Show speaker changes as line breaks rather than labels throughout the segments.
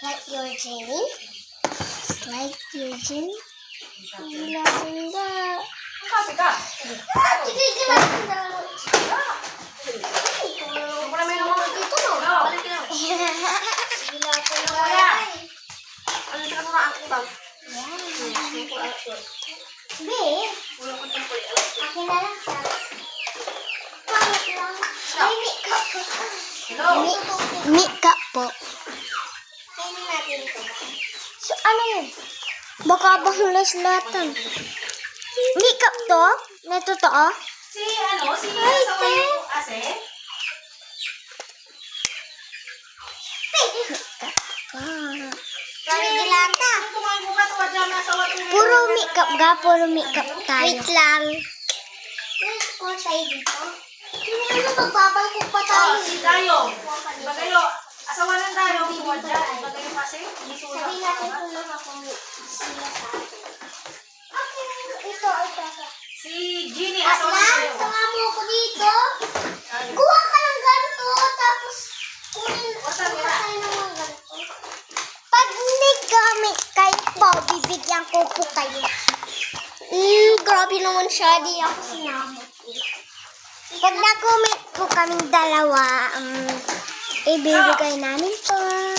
Like your Jenny? Like your Jenny? Gila-gila.
Ang kape ka?
Gila-gila.
Wala may naman dito, no? Balik ka na.
Gila-gila.
Ano ka na ako ba?
Babe,
Wala ko tampol.
akin na lang siya. Pangit lang. May makeup po.
Hello?
Makeup po. Kainin natin ito. So, ano yun? Baka bahulas latan. Makeup to? Na totoo?
Si asawa niyo ase?
Kami dilata.
Kumain mo ka tuwa dyan na asawa niyo.
Puro makeup ga, puro makeup tayo. Wait lang. Wait ko tayo dito. Ano, magbabalkot pa tayo.
Si Dayong. Diba kayo, asawa ng Dayong, tuwa dyan. Diba kayo kasi?
Sabi natin tulong ako sila sa atin. Okay, ito.
Si Jeannie, asawa ng
Atlan,
Dayong.
sama mo ako dito. Kuha ka ng ganito, tapos kunin mo tayo ng mga ganito. Pag nag-gamit kayo po, bibigyan ko po kayo. Grabe naman siya, di ako sinamot. Pag nag-comment po kaming dalawa, ibibigay namin to. Ay,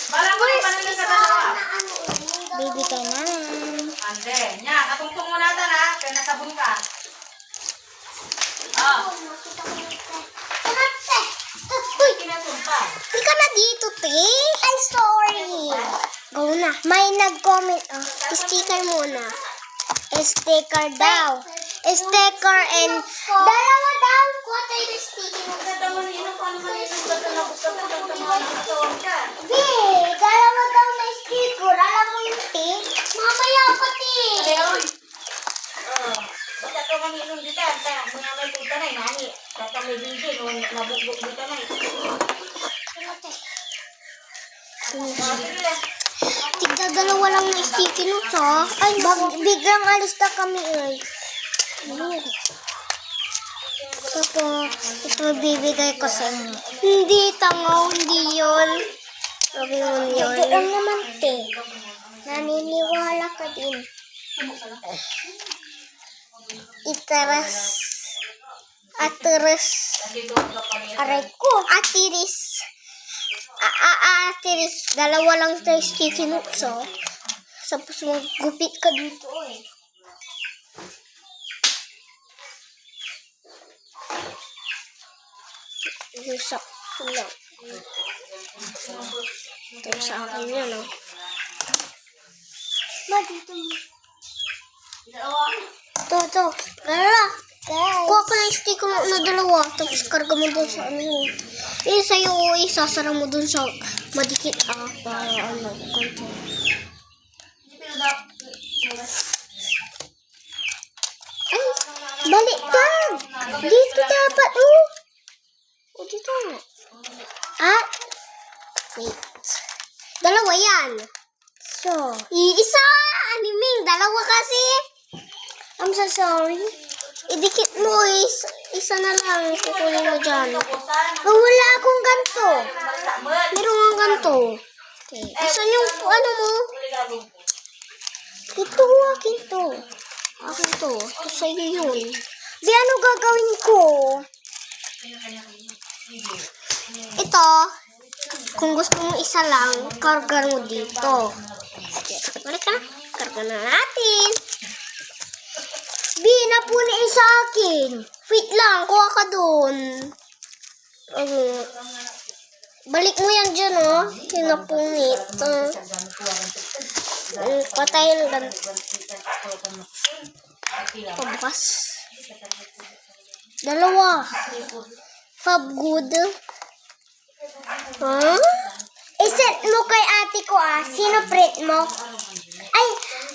Bala mo yung panangin ka dalawa.
bibigay namin.
Ande, nya, katungtong mo natin ha, kaya nasabon ka. Ah,
Uy,
kinasumpa.
hindi ka na dito, te. Ay, sorry. Go na. May nag-comment. Sticker muna. Sticker daw. Sticker and... Dalawa daw. Kuha tayo ng sticker. Be, dalawa daw na sticker. Alam mo yung te? Mamaya pa, te.
Basta ka manginong dito, mga may punta na nani. Kata may bingin, nabugbog dito na
Tigda dalawa lang na sticky notes, ha? Ay, biglang alis na kami, eh. Ito bibigay ko sa inyo. Hindi, tangaw, hindi yun. Sabi mo yun. Ito naman, te. Naniniwala ka din. Iteres. Ateres. Aray ko. Atiris. Atiris. Dalawa lang tayo sticky notes, oh. Tapos magupit ka dito, eh. Yusak ko lang. Ito sa akin yun, oh. Ba, dito mo. Ito. Dala. Kuha ka ng sticker na dalawa. Tapos karga mo dun sa ano yun. Sa'yo, isasara mo dun sa madikit. Para ano, kanto. Ay, baliktad. Dito dapat, oh. O, dito. Wait. Dalawa yan. So, isa. Animing, dalawa kasi. I'm so sorry. Idikit mo, isa na lang. Kukunin mo dyan. Wala akong ganito. Meron akong ganito. Okay. Asan yung ano mo? Ito, akin to. Akin to. Ito sa'yo yun. Di ano gagawin ko? Ito. Kung gusto mo isa lang, karga mo dito. Balik ka na. Karga na natin. Napunin sa akin. Wait lang, kuha ka dun. Balik mo yan dyan, oh. Yung napunit. Patayin lang. Pabukas. Dalawa. Fab good. Huh? I-send mo kay ate ko, ah. Sino print mo? Ay,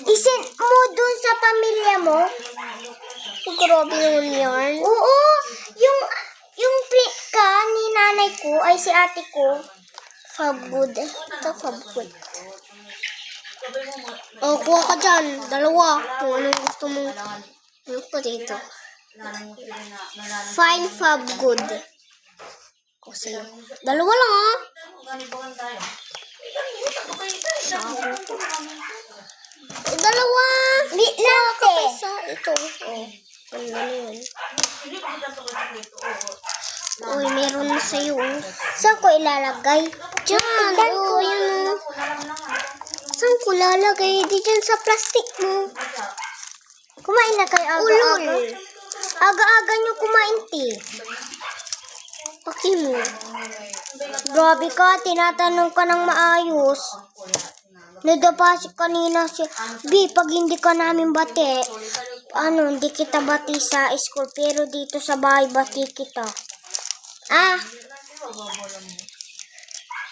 i-send mo dun sa pamilya mo. Grabe naman yan. Oo, yung print ka ni nanay ko, ay si ate ko. Fab good. Ito, fab good. Oh, kuha ka dyan. Dalawa. Kung anong gusto mo. Ano pa dito? Fine, fab good. Kasi, dalawa lang, ah.
Ganito tayo. Ito kayo tayo.
Dalawa. Di lang, isa. Ito. Oh. Ano na yun?
Hindi ko kita tuloy ito.
Uy, meron na sa'yo. Saan ko ilalagay? Diyan. Oh, yun. Oh. Saan ko lalagay? Di dyan sa plastic mo. Kumain na kayo aga-aga. Aga-aga nyo kumain, ti. Paki mo. Grabe ka, tinatanong ka ng maayos. Nadapa si kanina siya. B, pag hindi ka namin bati, hindi kita bati sa school, pero dito sa bahay bati kita. Ah.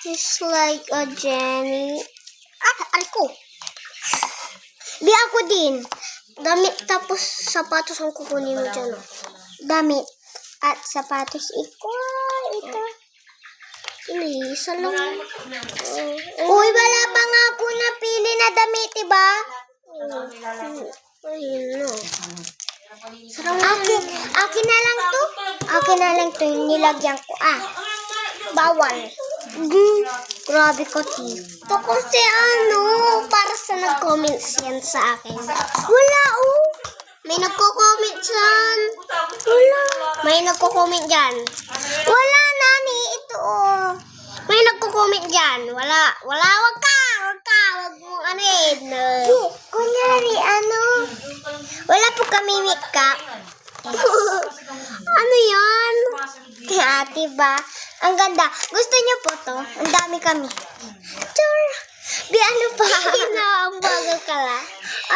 Just like a Jenny. Ko. B, ako din. Damit tapos sapatos ang kukunin mo dyan. Damit at sapatos. Ito. Isa lang. Uy, wala pa nga ako napili na damit, diba? Ayun no. Akin na lang to. Akin na lang to. Nilagyan ko. Bawal. Grabe ko, ti. Ito kasi para sa nag-comments yan sa akin. Wala, May nagko-comment dyan. Wala. May nagko-comment dyan. Wala, nani. Ito, May nagko-comment dyan. Wala. Wag mo, kunyari, Wala po kami makeup. Ano yan? Ate ba? Ang ganda. Gusto niyo po to? Ang dami kami. Char! Di ano pa? Ang bagal ka la.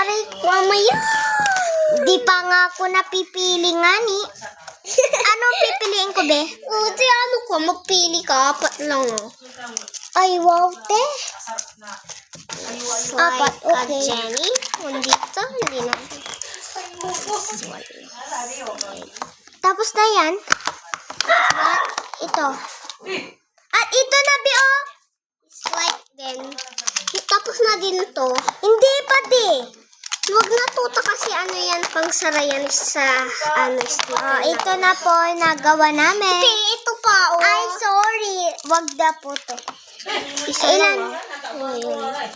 Aray, mamaya. Di pa nga ako napipili nga ni. Anong pipiliin ko, be? Magpili ka. 4 lang, Ay, wow, te. 4, okay. Jenny, dito, hindi na. Tapos na yan. Ito. At ito na, be, It's like then. Tapos na din to. Hindi pa, di. Huwag na tuta kasi yan, pang sarayan sa ito na po, nagawa namin. Ito pa, Ay, sorry. Wag na po to. Ilan?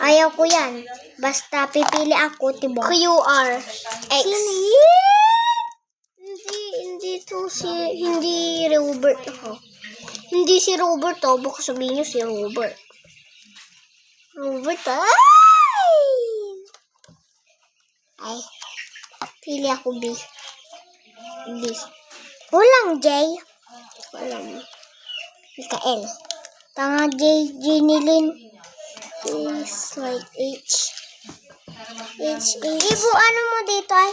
Ayaw ko yan. Basta pipili ako, tiba. QR. X. Hindi Robert ako. Hindi si Robert to. Baka sabihin niyo si Robert. Robert, Ay, pili ako B. Walang J. Walang Mikael. Tanga J. Jenilyn. Is like H. Ibu, ano mo dito ay?